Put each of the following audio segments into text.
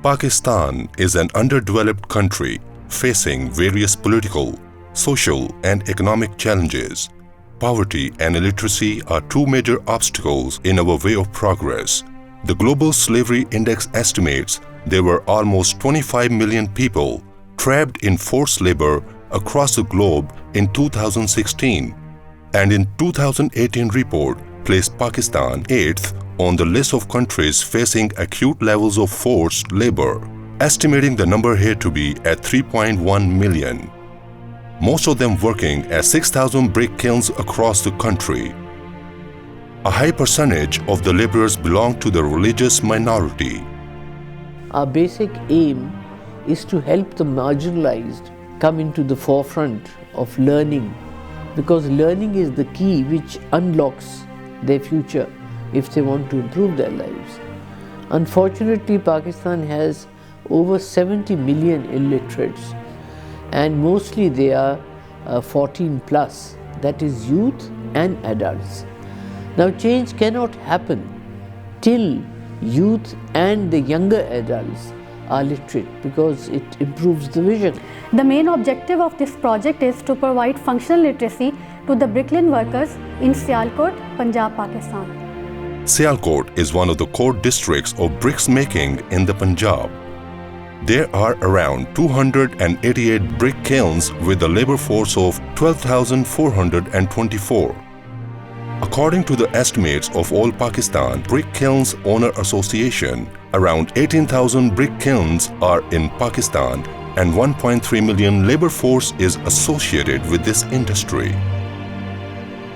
Pakistan is an underdeveloped country facing various political, social, and economic challenges. Poverty and illiteracy are two major obstacles in our way of progress. The Global Slavery Index estimates there were almost 25 million people trapped in forced labor across the globe in 2016, and in 2018 report placed Pakistan 8th on the list of countries facing acute levels of forced labor, estimating the number here to be at 3.1 million. Most of them working at 6,000 brick kilns across the country. A high percentage of the laborers belong to the religious minority. Our basic aim is to help the marginalized come into the forefront of learning, because learning is the key which unlocks their future if they want to improve their lives. Unfortunately, Pakistan has over 70 million illiterates, and mostly they are 14 plus, that is youth and adults. Now change cannot happen till youth and the younger adults are literate, because it improves the vision. The main objective of this project is to provide functional literacy to the bricklin workers in Sialkot, Punjab, Pakistan. Sialkot is one of the core districts of bricks making in the Punjab. There are around 288 brick kilns with a labor force of 12,424. According to the estimates of All Pakistan Brick Kilns Owner Association, around 18,000 brick kilns are in Pakistan and 1.3 million labor force is associated with this industry.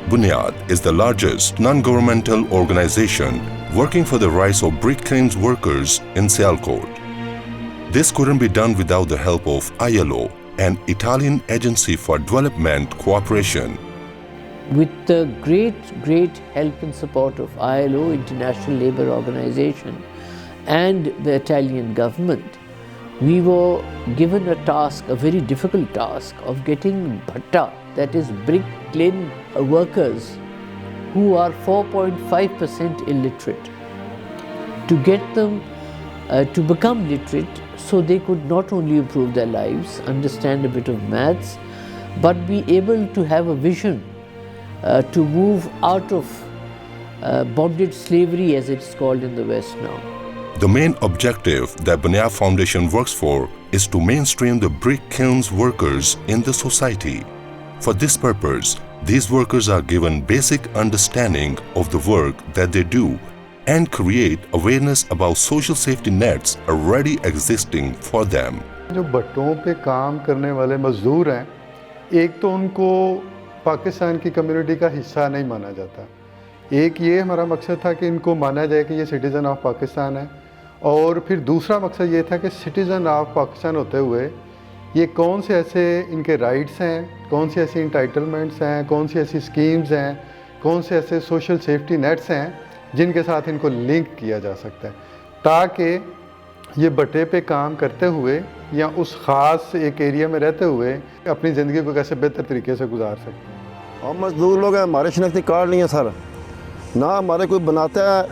Bunyad is the largest non-governmental organization working for the rights of brick kilns workers in Sialkot. This couldn't be done without the help of ILO, an Italian agency for development cooperation. With the great help and support of ILO, International Labour Organization, and the Italian government, we were given a task, a very difficult task, of getting bhatta, that is brick kiln workers who are 4.5% illiterate, to get them to become literate so they could not only improve their lives, understand a bit of maths, but be able to have a vision to move out of bondage slavery, as it's called in the West now. The main objective that Bunyad Foundation works for is to mainstream the brick kilns workers in the society. For this purpose, these workers are given basic understanding of the work that they do and create awareness about social safety nets already existing for them. जो भट्टों पे काम करने वाले मजदूर हैं, एक तो उनको पाकिस्तान की कम्युनिटी का हिस्सा नहीं माना जाता। एक ये हमारा मकसद था कि इनको माना जाए कि ये सिटीज़न ऑफ पाकिस्तान है, और फिर दूसरा मकसद ये था कि सिटीज़न ऑफ पाकिस्तान होते हुए ये कौन से ऐसे इनके राइट्स हैं, कौन सी ऐसी इंटाइटलमेंट्स हैं, कौन सी ऐसी स्कीम्स हैं, कौन से ऐसे सोशल सेफ्टी नेट्स हैं जिनके साथ इनको लिंक किया जा सकता है, ताकि ये भट्टे पे काम करते हुए या उस ख़ास एक एरिया में रहते हुए अपनी ज़िंदगी को कैसे बेहतर तरीके से गुजार सकते हैं। हम मजदूर लोग हैं, हमारे शनाख्ती कार्ड नहीं है सर, ना हमारे कोई बनाता है,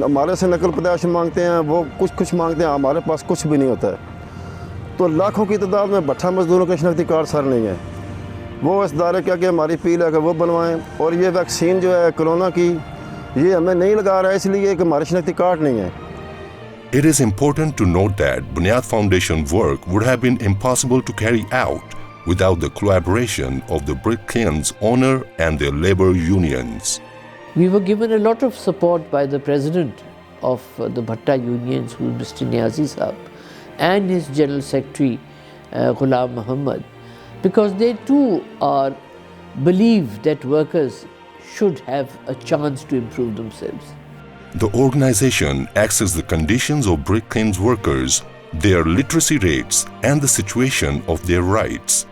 हमारे से नकल पैदाइश मांगते हैं, वो कुछ मांगते हैं, हमारे पास कुछ भी नहीं होता है। तो लाखों की तादाद में भट्टा मजदूरों के शनाख्ती कार्ड सर नहीं है। वो इस दायरे क्या कि हमारी अपील है कि वो बनवाएं, और ये वैक्सीन जो है कोरोना की, ये हमें नहीं लगा रहा है इसलिए कि हमारे शनाख्ती कार्ड नहीं है। It is important to note that Bunyad Foundation work would have been impossible to carry out without the collaboration of the brick kilns owner and their labor unions. We were given a lot of support by the president of the Bhatta unions, who is Mr. Niazi Saab, and his General Secretary Ghulam Muhammad, because they too believe that workers should have a chance to improve themselves. The organization assesses the conditions of brick kilns workers, their literacy rates, and the situation of their rights.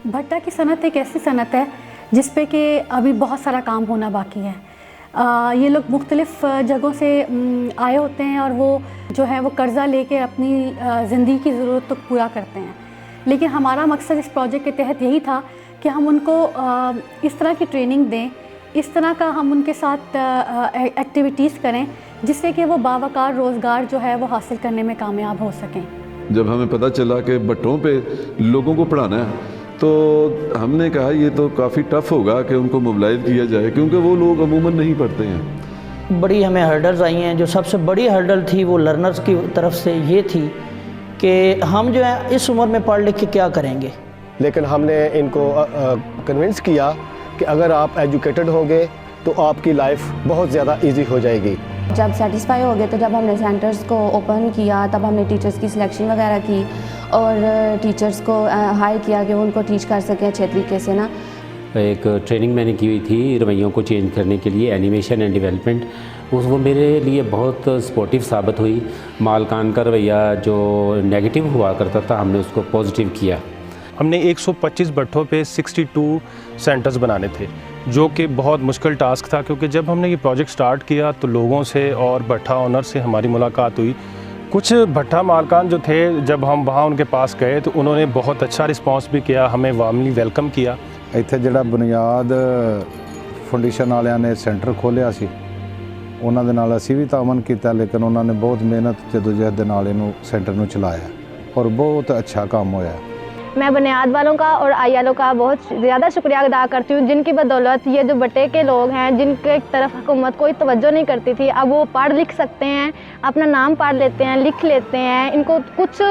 भट्टा की सनत एक ऐसी सनत है जिस पे कि अभी बहुत सारा काम होना बाकी है। ये लोग मुख्तलिफ़ जगहों से आए होते हैं और वो जो है वो कर्ज़ा लेके अपनी ज़िंदगी की ज़रूरत तो पूरा करते हैं, लेकिन हमारा मकसद इस प्रोजेक्ट के तहत यही था कि हम उनको इस तरह की ट्रेनिंग दें इस तरह का हम उनके साथ एक्टिविटीज़ करें जिससे कि वो बावकार रोज़गार जो है वो हासिल करने में कामयाब हो सकें। जब हमें पता चला कि भट्टों पे लोगों को पढ़ाना है तो हमने कहा ये तो काफ़ी टफ़ होगा कि उनको मोबिलाइज़ किया जाए, क्योंकि वो लोग अमूमन नहीं पढ़ते हैं। बड़ी हमें हर्डल्स आई हैं। जो सबसे बड़ी हर्डल थी वो लर्नर्स की तरफ से ये थी कि हम जो है इस उम्र में पढ़ लिख के क्या करेंगे। लेकिन हमने इनको कन्विंस किया कि अगर आप एजुकेटेड होंगे तो आपकी लाइफ बहुत ज़्यादा इजी हो जाएगी। जब सेटिस्फाई हो गए तो जब हमने सेंटर्स को ओपन किया तब हमने टीचर्स की सिलेक्शन वगैरह की और टीचर्स को हायर किया कि वो उनको टीच कर सकें अच्छे तरीके से ना। एक ट्रेनिंग मैंने की हुई थी रवैयों को चेंज करने के लिए, एनिमेशन एंड डेवलपमेंट। वो मेरे लिए बहुत सपोर्टिव साबित हुई। मालकान का रवैया जो नेगेटिव हुआ करता था हमने उसको पॉजिटिव किया। हमने 125 भट्ठों पे 62 सेंटर्स बनाने थे, जो कि बहुत मुश्किल टास्क था, क्योंकि जब हमने ये प्रोजेक्ट स्टार्ट किया तो लोगों से और भट्ठा ओनर से हमारी मुलाकात हुई। कुछ भट्ठा मालकान जो थे, जब हम वहाँ उनके पास गए तो उन्होंने बहुत अच्छा रिस्पांस भी किया, हमें वार्मली वेलकम किया। ਇੱਥੇ ਜਿਹੜਾ ਬੁਨਿਆਦ ਫਾਊਂਡੇਸ਼ਨ ਵਾਲਿਆਂ ਨੇ ਸੈਂਟਰ ਖੋਲ੍ਹਿਆ ਸੀ ਉਹਨਾਂ ਦੇ ਨਾਲ ਅਸੀਂ ਵੀ ਤਾਮਨ ਕੀਤਾ, ਲੇਕਿਨ ਉਹਨਾਂ ਨੇ ਬਹੁਤ ਮਿਹਨਤ ਜਦੋਜਹਿਦ ਦੇ ਨਾਲ ਇਹਨੂੰ ਸੈਂਟਰ ਨੂੰ ਚਲਾਇਆ ਔਰ ਬਹੁਤ ਅੱਛਾ ਕੰਮ ਹੋਇਆ। मैं बुनियाद वालों का और आईएलओ का बहुत ज़्यादा शुक्रिया अदा करती हूँ, जिनकी बदौलत ये जो बटे के लोग हैं जिनके तरफ हुकूमत कोई तवज्जो नहीं करती थी, अब वो पढ़ लिख सकते हैं, अपना नाम पढ़ लेते हैं, लिख लेते हैं। इनको कुछ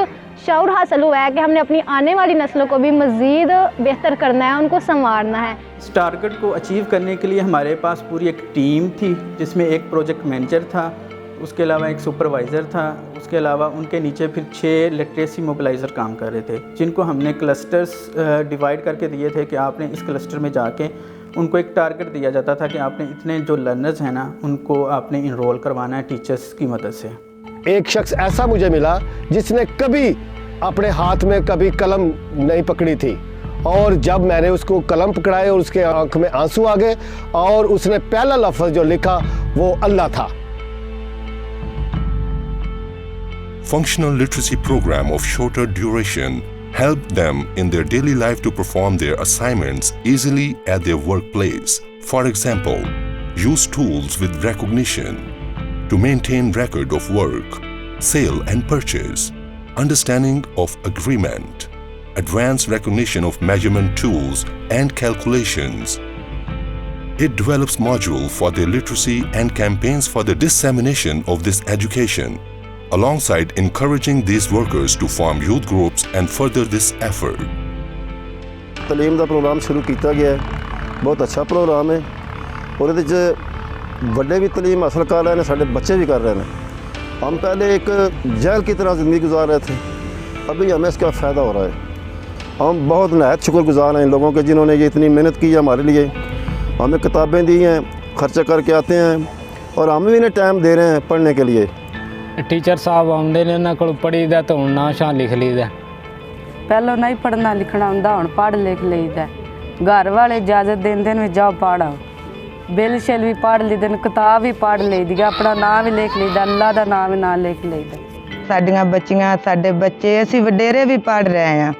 शऊर हासिल हुआ है कि हमने अपनी आने वाली नस्लों को भी मज़ीद बेहतर करना है, उनको संवारना है। इस टारगेट को अचीव करने के लिए हमारे पास पूरी एक टीम थी, जिसमें एक प्रोजेक्ट मैनेजर था, उसके अलावा एक सुपरवाइज़र था, उसके अलावा उनके नीचे फिर 6 लिटरेसी मोबिलाइज़र काम कर रहे थे, जिनको हमने क्लस्टर्स डिवाइड करके दिए थे कि आपने इस क्लस्टर में जाके उनको एक टारगेट दिया जाता था कि आपने इतने जो लर्नर्स हैं ना उनको आपने इनरोल करवाना है टीचर्स की मदद से। एक शख्स ऐसा मुझे मिला जिसने कभी अपने हाथ में कभी कलम नहीं पकड़ी थी, और जब मैंने उसको कलम पकड़ाए और उसके आंख में आंसू आ गए और उसने पहला लफ्ज़ जो लिखा वो अल्लाह था। Functional literacy program of shorter duration help them in their daily life to perform their assignments easily at their workplace. For example, use tools with recognition to maintain record of work, sale and purchase, understanding of agreement, advanced recognition of measurement tools and calculations. It develops module for their literacy and campaigns for the dissemination of this education, alongside encouraging these workers to form youth groups and further this effort. तलीम का programme शुरू किया गया है, बहुत अच्छा programme है और ये बड़े भी तलीम हासिल कर रहे हैं, साढ़े बच्चे भी कर रहे हैं। हम पहले एक जेल की तरह ज़िंदगी गुजार रहे थे, अभी हमें इसका फ़ायदा हो रहा है। हम बहुत नहायत शुक्रगुजार हैं इन लोगों के जिन्होंने ये इतनी मेहनत की है हमारे लिए, हमें किताबें दी हैं, खर्चा करके आते हैं और हम भी इन्हें टाइम दे रहे हैं पढ़ने के लिए। टीचर साहब आते हैं, उन्होंने को पढ़ीदा तो हूँ ना शां लिख लीदा, पहलों नहीं पढ़ना लिखना होंदा, हुण पढ़ लिख लईदा। घर वाले इजाजत देंदे ने जाओ पढ़, बिल शिल भी पढ़ लईदे, किताब भी पढ़ लईदी, अपना नाम भी लिख लईदा, अल्लाह दा नाम भी ना लिख लईदा। साडियां बच्चियां साडे बच्चे असीं वडेरे भी पढ़ रहे हैं।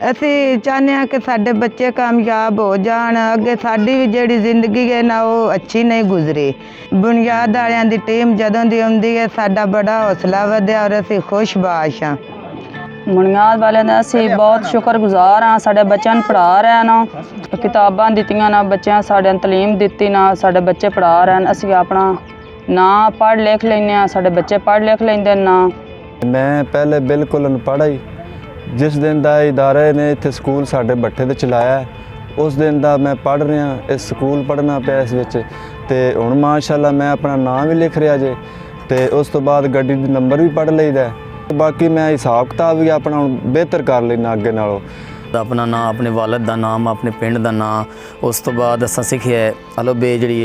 ਅਸੀਂ ਚਾਹੁੰਦੇ ਹਾਂ ਕਿ ਸਾਡੇ ਬੱਚੇ ਕਾਮਯਾਬ ਹੋ ਜਾਣ, ਅੱਗੇ ਸਾਡੀ ਵੀ ਜਿਹੜੀ ਜ਼ਿੰਦਗੀ ਹੈ ਨਾ ਉਹ ਅੱਛੀ ਨਹੀਂ ਗੁਜ਼ਰੇ। ਬੁਨਿਆਦ ਵਾਲਿਆਂ ਦੀ ਟੀਮ ਜਦੋਂ ਦੀ ਆਉਂਦੀ ਹੈ ਸਾਡਾ ਬੜਾ ਹੌਸਲਾ ਵਧਿਆ ਔਰ ਅਸੀਂ ਖੁਸ਼ਬਾਸ਼ ਹਾਂ। ਬੁਨਿਆਦ ਵਾਲਿਆਂ ਦਾ ਅਸੀਂ ਬਹੁਤ ਸ਼ੁਕਰਗੁਜ਼ਾਰ ਹਾਂ, ਸਾਡੇ ਬੱਚਿਆਂ ਨੂੰ ਪੜ੍ਹਾ ਰਹੇ ਨਾ, ਕਿਤਾਬਾਂ ਦਿੱਤੀਆਂ ਨਾ, ਬੱਚਿਆਂ ਸਾਡਿਆਂ ਨੂੰ ਤਾਲੀਮ ਦਿੱਤੀ ਨਾ, ਸਾਡੇ ਬੱਚੇ ਪੜ੍ਹਾ ਰਹੇ, ਅਸੀਂ ਆਪਣਾ ਨਾਂ ਪੜ੍ਹ ਲਿਖ ਲੈਂਦੇ ਹਾਂ, ਸਾਡੇ ਬੱਚੇ ਪੜ੍ਹ ਲਿਖ ਲੈਂਦੇ ਨਾ। मैं पहले बिल्कुल अनपढ़ ही, जिस दिन का इदारे ने इत्थे स्कूल साढ़े भट्ठे ते चलाया उस दिन का मैं पढ़ रहा, इस स्कूल पढ़ना पिया इस विच ते हुण माशाअल्लाह मैं अपना नाम भी लिख रहा जे ते उस तो बाद गड्डी दी नंबर भी पढ़ लईदा। बाकी मैं हिसाब किताब भी अपना हुण बेहतर कर लेना अगे नालों। अपना नाम, अपने वालद का नाम, अपने पिंड का नाम, उस तो बाद असां सिक्खिया अलो बे जी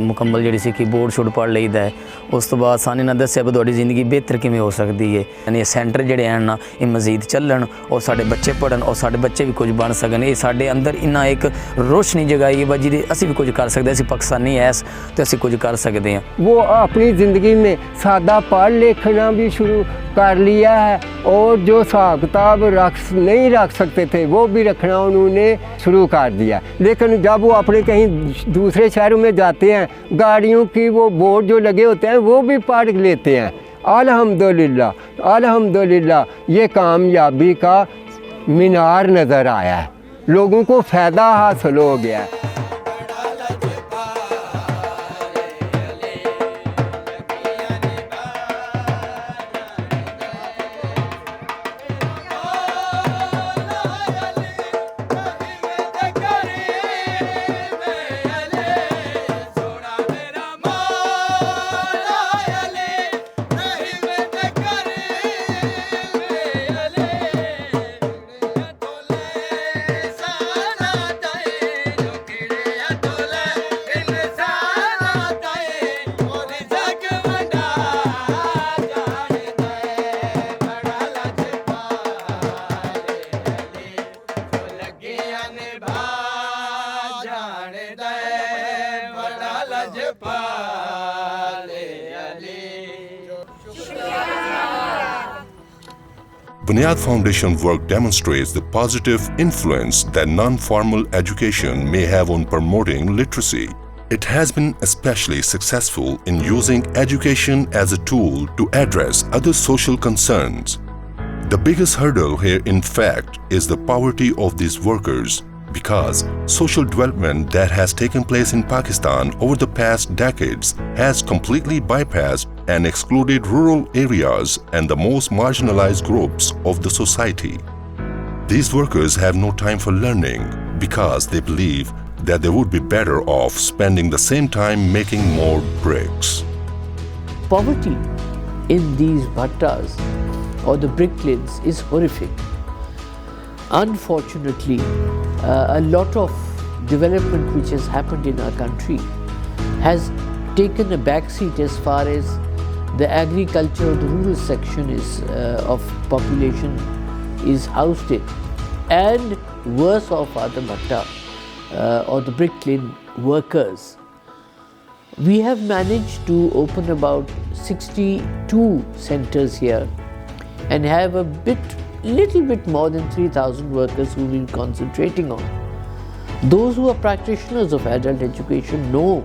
मुकम्मल जी सीखी, बोर्ड शोर्ड पढ़ लईदा है। उस तो बाद सानू इन्हें दस्सिया भी तुहाडी जिंदगी बेहतर किवें हो सकती है, यानी सेंटर जिहड़े हैं ना ये मजीद चलन और साडे बच्चे पढ़न और साडे बच्चे भी कुछ बन सकन। ये साडे अंदर इन्ना एक रोशनी जगाई है जिहदे असीं भी कुछ कर सकते, असीं पाकिस्तानी ऐस तो असीं कुछ कर सकते हैं। वो अपनी ज़िंदगी में सादा पढ़ लिखना भी शुरू कर लिया है और जो हिसाब किताब नहीं रख सकते थे वो भी रखना उन्होंने शुरू कर दिया। लेकिन जब वो अपने कहीं दूसरे शहरों में जाते हैं, गाड़ियों की वो बोर्ड जो लगे होते हैं वो भी पढ़ लेते हैं। अल्हम्दुलिल्लाह अल्हम्दुलिल्लाह ये कामयाबी का मीनार नज़र आया है, लोगों को फ़ायदा हासिल हो गया है। Bunyad Foundation work demonstrates the positive influence that non-formal education may have on promoting literacy. It has been especially successful in using education as a tool to address other social concerns. The biggest hurdle here, in fact, is the poverty of these workers, because social development that has taken place in Pakistan over the past decades has completely bypassed and excluded rural areas and the most marginalized groups of the society. These workers have no time for learning because they believe that they would be better off spending the same time making more bricks. Poverty in these bhattas or the brick kilns is horrific. Unfortunately, a lot of development which has happened in our country has taken a backseat as far as the agriculture, the rural section of population is housed in, and worse off are the bhatta or the brick kiln workers. We have managed to open about 62 centers here and have little bit more than 3,000 workers who we're concentrating on. Those who are practitioners of adult education know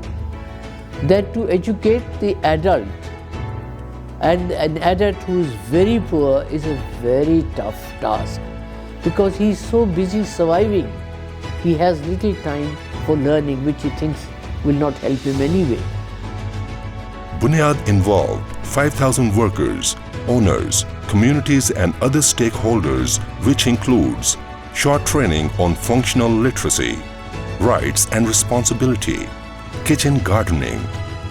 that to educate the adult, and an adult who is very poor, is a very tough task, because he is so busy surviving, he has little time for learning, which he thinks will not help him anyway. Bunyad involved 5,000 workers, owners, communities and other stakeholders, which includes short training on functional literacy, rights and responsibility, kitchen gardening,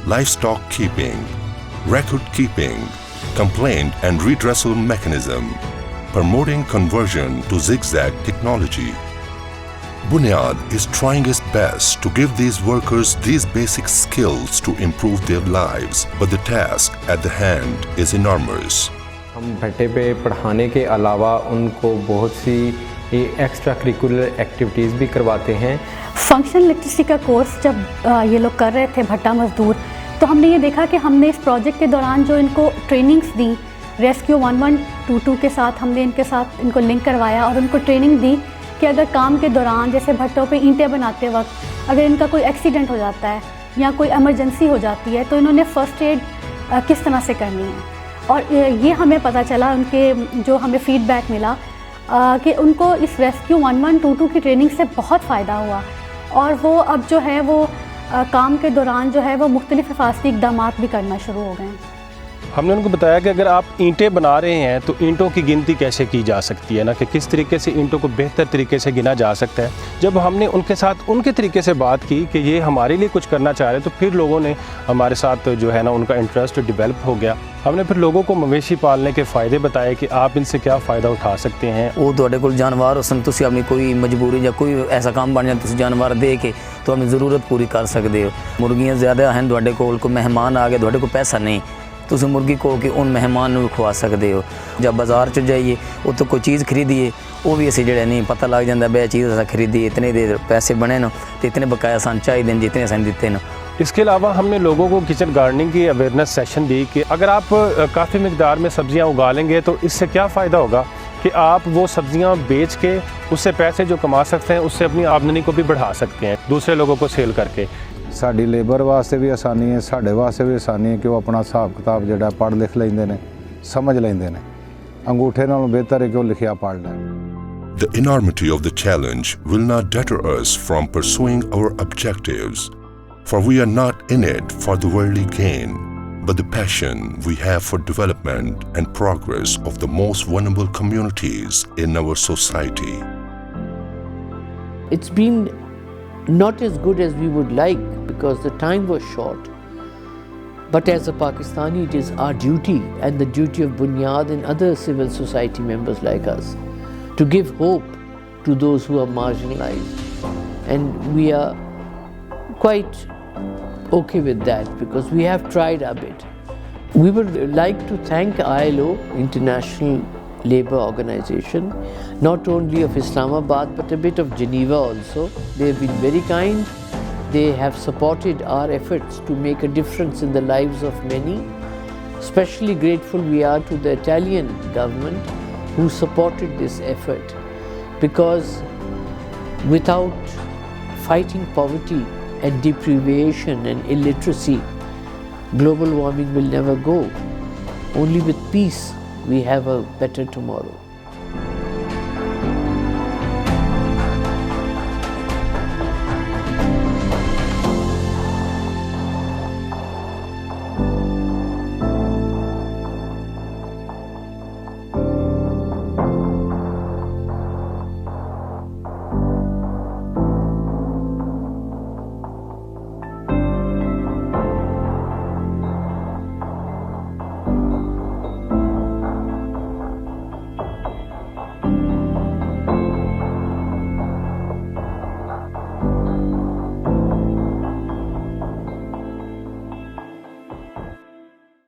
livestock keeping, record keeping, complaint and redressal mechanism, promoting conversion to zigzag technology. Bunyad is trying its best to give these workers these basic skills to improve their lives, but the task at the hand is enormous. हम भट्टे पे पढ़ाने के अलावा उनको बहुत सी extra curricular activities भी करवाते हैं। फंक्शनल लिटरेसी का कोर्स जब ये लोग कर रहे थे भट्टा मजदूर, तो हमने ये देखा कि हमने इस प्रोजेक्ट के दौरान जो इनको ट्रेनिंग्स दी, रेस्क्यू 1122 के साथ हमने इनको लिंक करवाया और उनको ट्रेनिंग दी कि अगर काम के दौरान जैसे भट्टों पे ईंटें बनाते वक्त अगर इनका कोई एक्सीडेंट हो जाता है या कोई इमरजेंसी हो जाती है, तो इन्होंने फ़र्स्ट एड किस तरह से करनी है। और ये हमें पता चला, उनके जो हमें फ़ीडबैक मिला कि उनको इस रेस्क्यू 1122 की ट्रेनिंग से बहुत फ़ायदा हुआ, और वो अब जो है वो काम के दौरान जो है वो मुख्तलिफ़ हिफाजती इक़दाम भी करना शुरू हो गए हैं। हमने उनको बताया कि अगर आप ईंटें बना रहे हैं तो ईंटों की गिनती कैसे की जा सकती है ना, कि किस तरीके से ईंटों को बेहतर तरीके से गिना जा सकता है। जब हमने उनके साथ उनके तरीके से बात की कि ये हमारे लिए कुछ करना चाह रहे हैं, तो फिर लोगों ने हमारे साथ जो है ना उनका इंटरेस्ट डेवलप हो गया। हमने फिर लोगों को मवेशी पालने के फ़ायदे बताए कि आप इनसे क्या फ़ायदा उठा सकते हैं। वो तुहाडे कोल जानवर हो सन, तुसीं अपनी कोई मजबूरी या कोई ऐसा काम बन जाए तुसीं जानवर दे के तो अपनी ज़रूरत पूरी कर सकते हो। मुर्गियाँ ज़्यादा हैं तुहाडे कोल, कोई मेहमान आ गए, तुहाडे कोल पैसा नहीं, तुसीं मुर्गी को कि उन मेहमान भी खुआ सकते हो। जब बाज़ार च जाइए उत्तों कोई चीज़ खरीदिए, वो भी असीं जिहड़े नहीं पता लग जाता बे चीज़ असां खरीदी इतने दे पैसे बने न तो इतने बकाया सानूं चाहिए जितने असां दिते न। इसके अलावा हमने लोगों को किचन गार्डनिंग की अवेयरनेस सेशन दी कि अगर आप काफ़ी मकदार में सब्जियां उगा लेंगे तो इससे क्या फ़ायदा होगा। कि आप वो सब्जियां बेच के उससे पैसे जो कमा सकते हैं उससे अपनी आमदनी को भी बढ़ा सकते हैं दूसरे लोगों को सेल करके। साडी लेबर वास्ते भी आसानी है, साडे वास्ते भी आसानी है कि वो अपना हिसाब किताब जिहड़ा पढ़ लिख लेंदे ने, समझ लेंदे ने। अंगूठे नालों बेहतर है कि वो लिखिया पढ़ लें। The enormity of the challenge will not deter us from pursuing our objectives, for we are not in it for the worldly gain, but the passion we have for development and progress of the most vulnerable communities in our society. It's been not as good as we would like because the time was short. But as a Pakistani, it is our duty and the duty of Bunyad and other civil society members like us to give hope to those who are marginalized. And we are quite okay with that because we have tried our bit. We would like to thank ILO, International Labour Organization, not only of Islamabad but a bit of Geneva also. They have been very kind. They have supported our efforts to make a difference in the lives of many. Especially grateful we are to the Italian government who supported this effort, because without fighting poverty and deprivation and illiteracy, global warming will never go. Only with peace we have a better tomorrow.